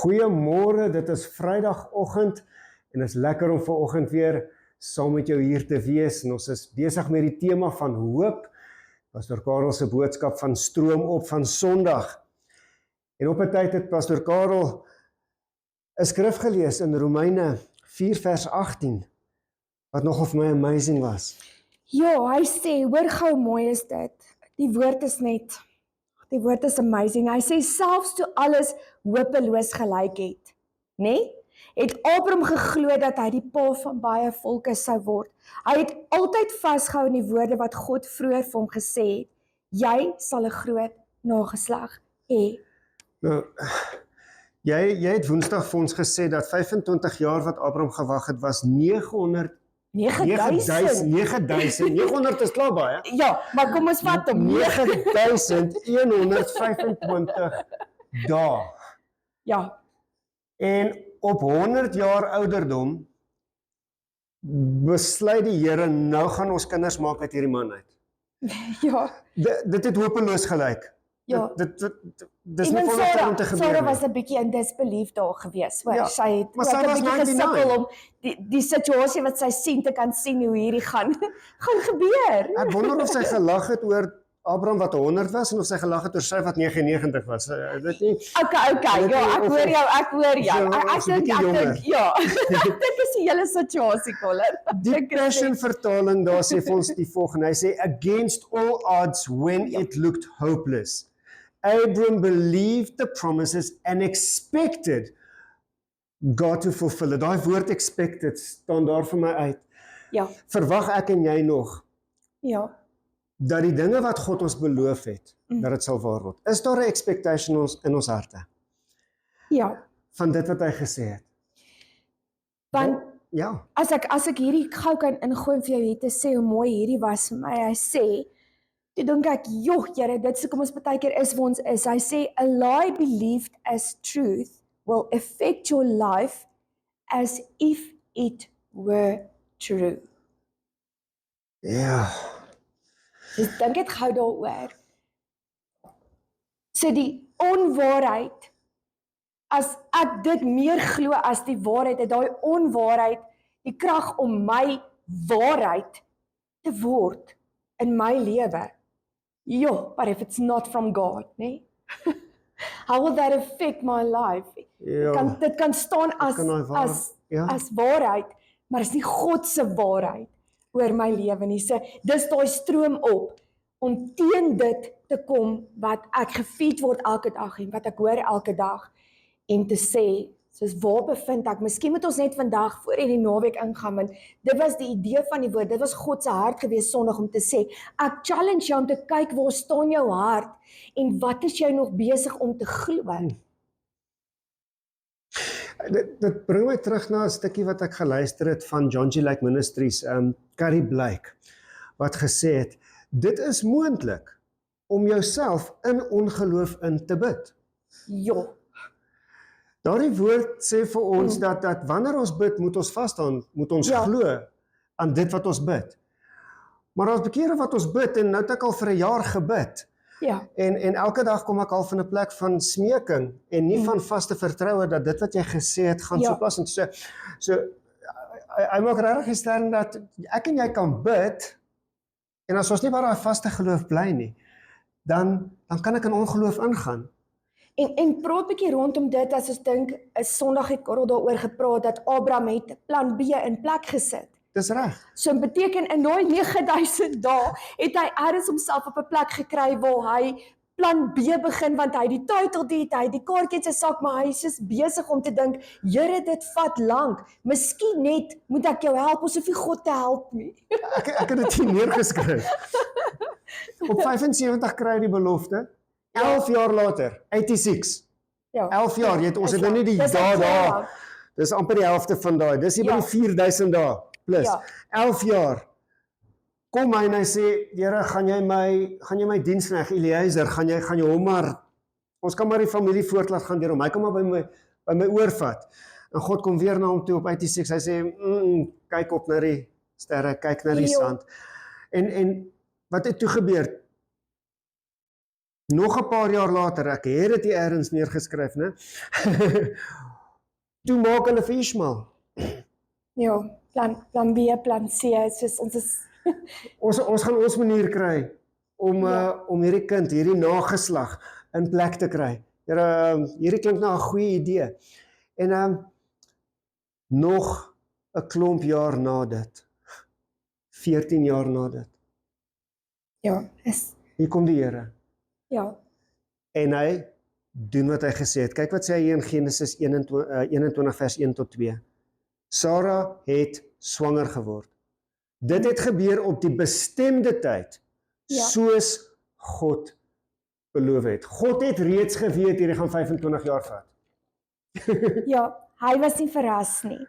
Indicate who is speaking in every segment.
Speaker 1: Goeiemôre, dit is Vrydagoggend en is lekker om vanoggend weer saam met jou hier te wees. En ons is besig met die tema van hoop. Pastor Karel se boodskap van stroom op van Sondag. En op 'n tyd het Pastor Karel 'n skrif gelees in Romeine 4 vers 18 wat nogal vir my amazing was.
Speaker 2: Ja, hy sê, hoor gou mooi is dit. Die woord is amazing. Hy sê, selfs toe alles hopeloos gelyk het, het Abraham geglo dat hy die pa van baie volke sou word. Hy het altyd vasgehou in die woorde wat God vroeër vir hom gesê het. Jy sal 'n groot nageslag hê.
Speaker 1: Nou, jy het Woensdag vir ons gesê dat 25 jaar wat Abraham gewag het was 900 is klaar baie.
Speaker 2: Ja, maar kom ons vat hom.
Speaker 1: 9125 dae.
Speaker 2: Ja.
Speaker 1: En op 100 jaar ouderdom besluit die Here, nou gaan ons kinders maak uit hierdie man uit.
Speaker 2: Ja.
Speaker 1: Dit het hopeloos gelyk.
Speaker 2: Ja.
Speaker 1: Dis nie volgens om te gebeur.
Speaker 2: Sarah was 'n bietjie in disbelief daar gewees.
Speaker 1: Ja,
Speaker 2: sy het
Speaker 1: maar sy was
Speaker 2: 'n bietjie
Speaker 1: 99.
Speaker 2: gesukkel om die situasie wat sy sien te kan sien hoe hierdie gaan gebeur.
Speaker 1: Ek wonder of sy gelag het oor Abraham wat 100 was en of sy gelag het oor sy wat 99 was. Dit nie.
Speaker 2: Okay, ja, ek hoor jou. Ek dink ja. Ek dink is die hele situasie, Colin.
Speaker 1: Die Passion vertaling daar sê vir ons die volgende. Hy sê against all odds when it looked hopeless. Abram believed the promises and expected God to fulfill it. Daai woord expected staan daar vir my uit.
Speaker 2: Ja.
Speaker 1: Verwag ek en jy nog dat die dinge wat God ons beloof het, dat dit sal waar word? Is daar 'n expectation in ons harte?
Speaker 2: Ja.
Speaker 1: Van dit wat hy gesê het?
Speaker 2: Want
Speaker 1: ja.
Speaker 2: As ek hierdie gou kan ingooi vir jou hier te sê hoe mooi hierdie was vir my. Hy sê, toe dink ek, joh, Here, dit is hoekom ons baie keer is waar ons is. Hy sê, a lie believed as truth will affect your life as if it were true.
Speaker 1: Ja.
Speaker 2: Dus dink dit gou daaroor. So die onwaarheid, as ek dit meer glo as die waarheid, het daai onwaarheid die krag om my waarheid te word in my lewe. Jo, but if it's not from God, how will that affect my life?
Speaker 1: Ja.
Speaker 2: Dit kan staan as waarheid, maar is nie God se waarheid oor my lewe nie. So, dis daai stroom op om teen dit te kom wat ek gefeed word elke dag en wat ek hoor elke dag en te sê, soos waar bevind ek? Miskien moet ons net vandag voor hierdie naweek ingaan, want dit was die idee van die woord, dit was God se hart gewees Sondag om te sê, ek challenge jou om te kyk waar staan jou hart en wat is jy nog besig om te glo?
Speaker 1: Dit bring my terug na 'n stukkie wat ek geluister het van John G. Lake Ministries, Carrie Blake, wat gesê het, dit is moontlik om jouself in ongeloof in te bid.
Speaker 2: Ja.
Speaker 1: Daardie woord sê vir ons dat wanneer ons bid, moet ons vasstaan, moet ons glo aan dit wat ons bid. Maar daar's bekere wat ons bid en nou het ek al vir 'n jaar gebid.
Speaker 2: Ja.
Speaker 1: En elke dag kom ek al van 'n plek van smeking en nie van vaste vertroue dat dit wat jy gesê het gaan sopas en so hy maak regtig gestel dat ek en jy kan bid en as ons nie by daai vaste geloof bly nie, dan kan ek in ongeloof ingaan.
Speaker 2: En praat 'n bietjie rondom dit as ons dink, 'n Sondag het Karel daaroor gepraat dat Abraham het plan B in plek gesit.
Speaker 1: Dis reg.
Speaker 2: So beteken in daai 9000 dae het hy eers homself op 'n plek gekry waar hy plan B begin, want hy die title deed, hy die kaartjie in sy sak, maar hy is just besig om te dink, Here, dit vat lank. Miskien net moet ek jou help, ons hoef nie God te help nie.
Speaker 1: Ek het dit hier neergeskryf. Op 75 kry hy die belofte. 11 jaar later, 86.
Speaker 2: Ja.
Speaker 1: 11 jaar, ons het nou nie die dae. Dis amper die helfte van daai. Dis hier by die 4000 dae plus. 11 jaar. Kom hy en hy sê, Here, gaan jy my diensknegt Eliezer, gaan jy hom maar, ons kan maar die familie voort laat gaan deur hom. Hy kom maar by my oorvat. En God kom weer na hom toe op 86. Hy sê, kyk op na die sterre, kyk na die sand. En wat het toe gebeur? Nog 'n paar jaar later, ek het dit hier ergens neergeskryf, né? Toe maak hulle vir Ismael.
Speaker 2: Ja, plan B, plan C, soos ons is
Speaker 1: Ons gaan ons manier kry om hierdie kind, hierdie nageslag in plek te kry. Hierdie klink na 'n goeie idee. En nog 'n klomp jaar na dit. 14 jaar na dit.
Speaker 2: Ja,
Speaker 1: Hier kom die Here.
Speaker 2: Ja.
Speaker 1: En hy doen wat hy gesê het. Kyk wat sê hy in Genesis 21 vers 1 tot 2. Sarah het swanger geword. Dit het gebeur op die bestemde tyd, soos God beloof het. God het reeds geweet hierdie gaan 25 jaar vat.
Speaker 2: Ja, hy was nie verras nie.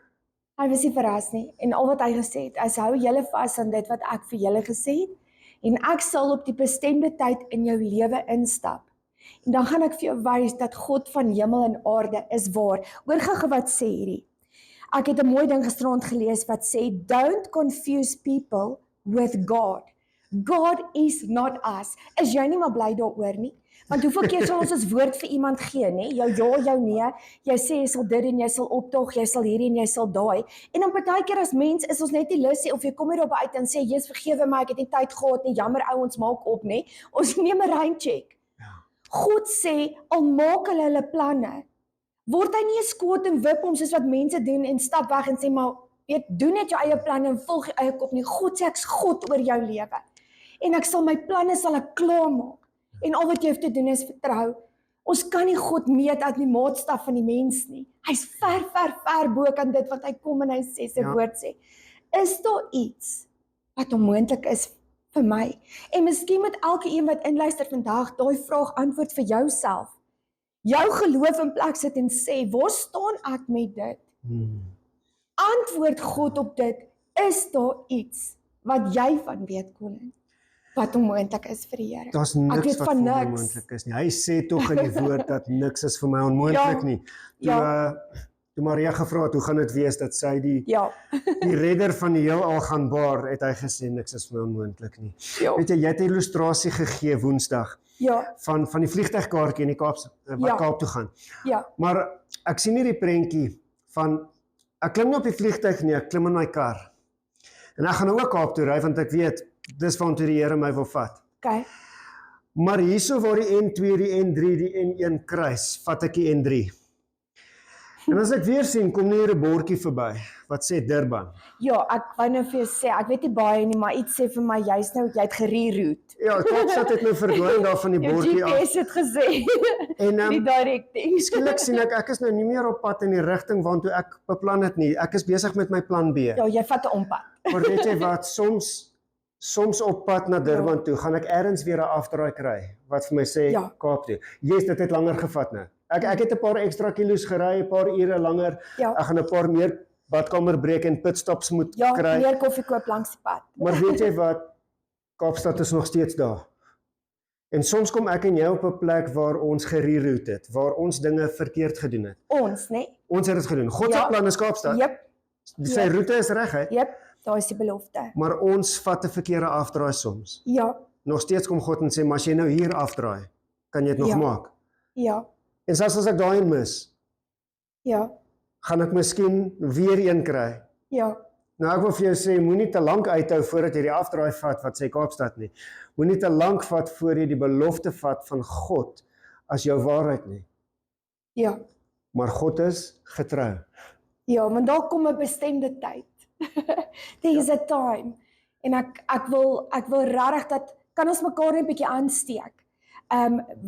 Speaker 2: Hy was nie verras nie. En al wat hy gesê het, is hou julle vas aan dit wat ek vir julle gesê het, en ek sal op die bestemde tyd in jou lewe instap. En dan gaan ek vir jou wys dat God van hemel en aarde is waar. Hoor gou wat sê hierdie. Ek het 'n mooi ding gisterand gelees wat sê, don't confuse people with God. God is not us. Is jy nie maar bly daaroor nie? Want hoeveel keer sal ons ons woord vir iemand gee, nê? Jou ja, jou nee. Jy sê jy sal dit en jy sal optog, jy sal hierdie en jy sal daai. En dan partykeer as mens is ons net nie lus nie of jy kom hier daarby uit en sê, "Jesus, vergewe my, ek het nie tyd gehad nie. Jammer ou, ons maak op, nê?" Ons neem 'n raincheck. God sê, al maak hulle planne, word hy nie 'n skoot en wip om soos wat mense doen en stap weg en sê, "Maar weet, doen net jou eie planne en volg jou eie kop nie." God sê, ek's God oor jou lewe. En ek sal my planne sal ek klaarmaak. En al wat jy hoef te doen is vertrou. Ons kan nie God meet uit die maatstaf van die mens nie. Hy's ver bo kan dit wat hy kom en hy sê, sy woord sê. Is daar iets wat onmoontlik is vir my? En miskien met elke een wat inluister vandag, daai vraag antwoord vir jouself. Jou geloof in plek sit en sê, waar staan ek met dit? Antwoord God op dit, is daar iets wat jy van weet, Colin, wat onmoontlik is vir die Here?
Speaker 1: Daar's niks wat onmoontlik is nie. Hy sê tog in die woord dat niks is vir my onmoontlik nie. Toe Maria gevra het, hoe gaan dit wees dat sy die redder van die heelal gaan baar, het hy gesê niks is vir my onmoontlik nie. Weet jy het 'n illustrasie gegee Woensdag van die vliegtuigkaartjie in die Kaap toe gaan. Maar ek sien nie die prentjie van ek klim nie op die vliegtuig nie, ek klim in my kar. En ek gaan nou ook Kaap toe ry want ek weet dis waartoe die Here my wil vat. Maar hierso waar die N2, die N3, die N1 kruis, vat ek die N3. En as ek weer sien, kom hier 'n bordjie verby wat sê Durban.
Speaker 2: Ja, ek wou nou vir jou sê, ek weet nie baie nie, maar iets sê vir my jy het gereroute.
Speaker 1: Ja, Kaapstad het nou verdwyn daar van die bordjie af.
Speaker 2: Die GPS het gesê. En die directing.
Speaker 1: Skielik sien ek is nou nie meer op pad in die rigting waartoe ek beplan het nie. Ek is besig met my plan B.
Speaker 2: Ja, jy vat 'n ompad.
Speaker 1: Maar weet jy wat, soms op pad na Durban toe, gaan ek ergens weer 'n afdraai kry wat vir my sê Kaap toe. Yes, dit het langer gevat nou. Ek het 'n paar ekstra kilos gery, 'n paar ure langer. Ek gaan 'n paar meer badkamerbreek en pitstops moet kry.
Speaker 2: Meer koffie koop langs die pad.
Speaker 1: Maar weet jy wat? Kaapstad is nog steeds daar. En soms kom ek en jy op 'n plek waar ons gereroute het, waar ons dinge verkeerd gedoen het.
Speaker 2: Ons, né?
Speaker 1: Ons het dit gedoen. God se plan is Kaapstad. Sy roete is reguit.
Speaker 2: Daar is die belofte.
Speaker 1: Maar ons vat 'n verkeerde afdraai soms. Nog steeds kom God en sê, maar as jy nou hier afdraai, kan jy dit nog maak. En selfs as ek daarin mis, gaan ek miskien weer een kry. Nou ek wil vir jou sê, moenie te lank uithou voordat jy die afdraai vat wat sê Kaapstad nie. Moenie te lank vat voor jy die belofte vat van God as jou waarheid nie. Maar God is getrou.
Speaker 2: Want daar kom 'n bestemde tyd. There is a time. En ek wil regtig dat kan ons mekaar net 'n bietjie aansteek.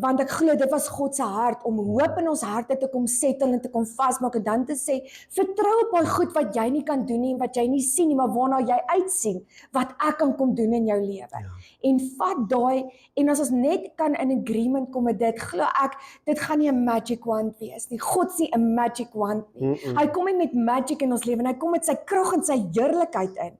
Speaker 2: Want ek glo dit was God se hart om hoop in ons harte te kom settle en te kom vasmaak en dan te sê vertrou op daai goed wat jy nie kan doen nie en wat jy nie sien nie, maar waarna jy uitsien wat ek kan kom doen in jou lewe. En vat daai en as ons net kan in agreement kom met dit, glo ek dit gaan nie 'n magic wand wees nie. God sê 'n magic wand nie. Hy kom nie met magic in ons lewe en hy kom met sy krag en sy heerlikheid in.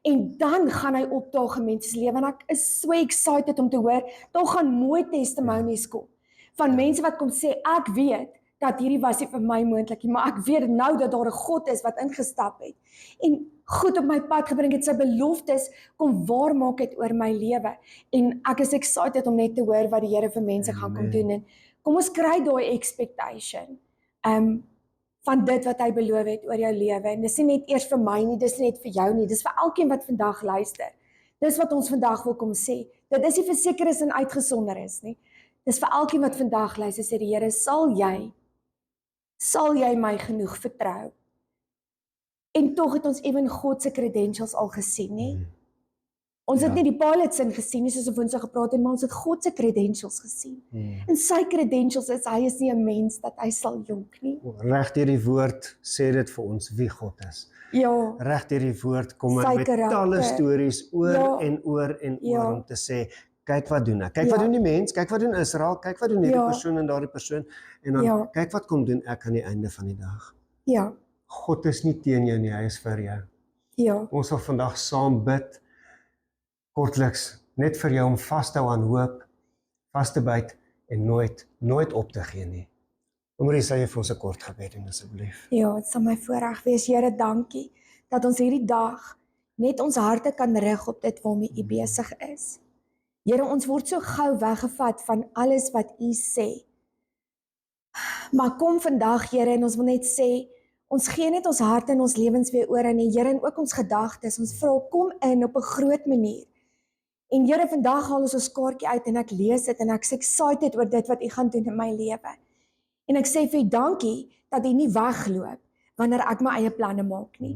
Speaker 2: En dan gaan hy opdaag in mense se lewe en ek is so excited om te hoor, daar gaan mooi testimonies kom van mense wat kom sê ek weet dat hierdie was nie vir my moontlik nie, maar ek weet nou dat daar 'n God is wat ingestap het en goed op my pad gebring het, sy beloftes kom waarmaak het oor my lewe. En ek is excited om net te hoor wat die Here vir mense gaan kom doen. En kom ons kry daai expectation van dit wat hy beloof het oor jou lewe. En dis nie net eers vir my nie, dis nie net vir jou nie, dis vir elkeen wat vandag luister. Dis wat ons vandag wil kom sê. Dit is nie vir sekeres en uitgesonderes nie. Dis vir elkeen wat vandag luister, sê die Here, sal jy my genoeg vertrou? En tog het ons ewen God se credentials al gesien, nie? Ons het nie die pilot sin gesien nie, soos ons so gepraat het, maar ons het God se credentials gesien. En sy credentials is, hy is nie 'n mens dat hy sal jonk nie.
Speaker 1: Reg deur die woord sê dit vir ons wie God is.
Speaker 2: Ja.
Speaker 1: Reg deur die woord kom hy met talle stories oor en oor om te sê, kyk wat doen ek. Kyk wat doen die mens, kyk wat doen Israel, kyk wat doen hierdie persoon en daardie persoon en dan kyk wat kom doen ek aan die einde van die dag.
Speaker 2: Ja.
Speaker 1: God is nie teen jou nie, hy is vir jou.
Speaker 2: Ja.
Speaker 1: Ons sal vandag saam bid, kortliks, net vir jou om vas te hou aan hoop, vas te byt en nooit op te gee nie. Omrie, sal jy vir ons 'n kort gebed doen asseblief?
Speaker 2: Ja, dit sal my voorreg wees. Here, dankie dat ons hierdie dag net ons harte kan rig op dit waarmee U besig is. Here, ons word so gou weggevat van alles wat U sê. Maar kom vandag, Here, en ons wil net sê, ons gee net ons harte en ons lewens weer oor aan U, Here, en ook ons gedagtes. Ons vra, kom in op 'n groot manier. En Here, vandag haal ons kaartjie uit en ek lees dit en ek is excited oor dit wat U gaan doen in my lewe. En ek sê vir U dankie dat U nie wegloop wanneer ek my eie planne maak nie.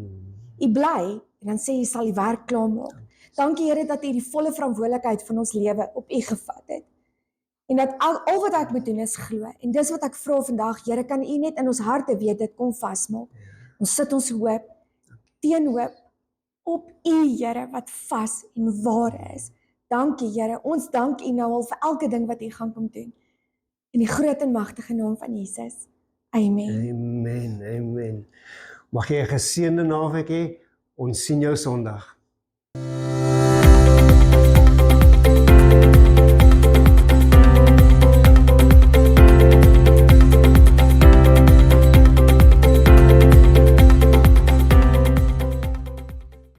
Speaker 2: U bly en dan sê U sal die werk klaar maak. Dankie Here dat U die volle verantwoordelikheid van ons lewe op U gevat het. En dat al wat ek moet doen is glo. En dis wat ek vra vandag, Here, kan U net in ons harte weet dit kom vasmaak. Ons sit ons hoop, teen hoop op U, Here, wat vas en waar is. Dankie Here, ons dank U nou al vir elke ding wat U gaan kom doen. In die groot en magtige naam van Jesus. Amen.
Speaker 1: Amen, amen. Mag jy 'n geseënde naweek hê. Ons sien jou Sondag.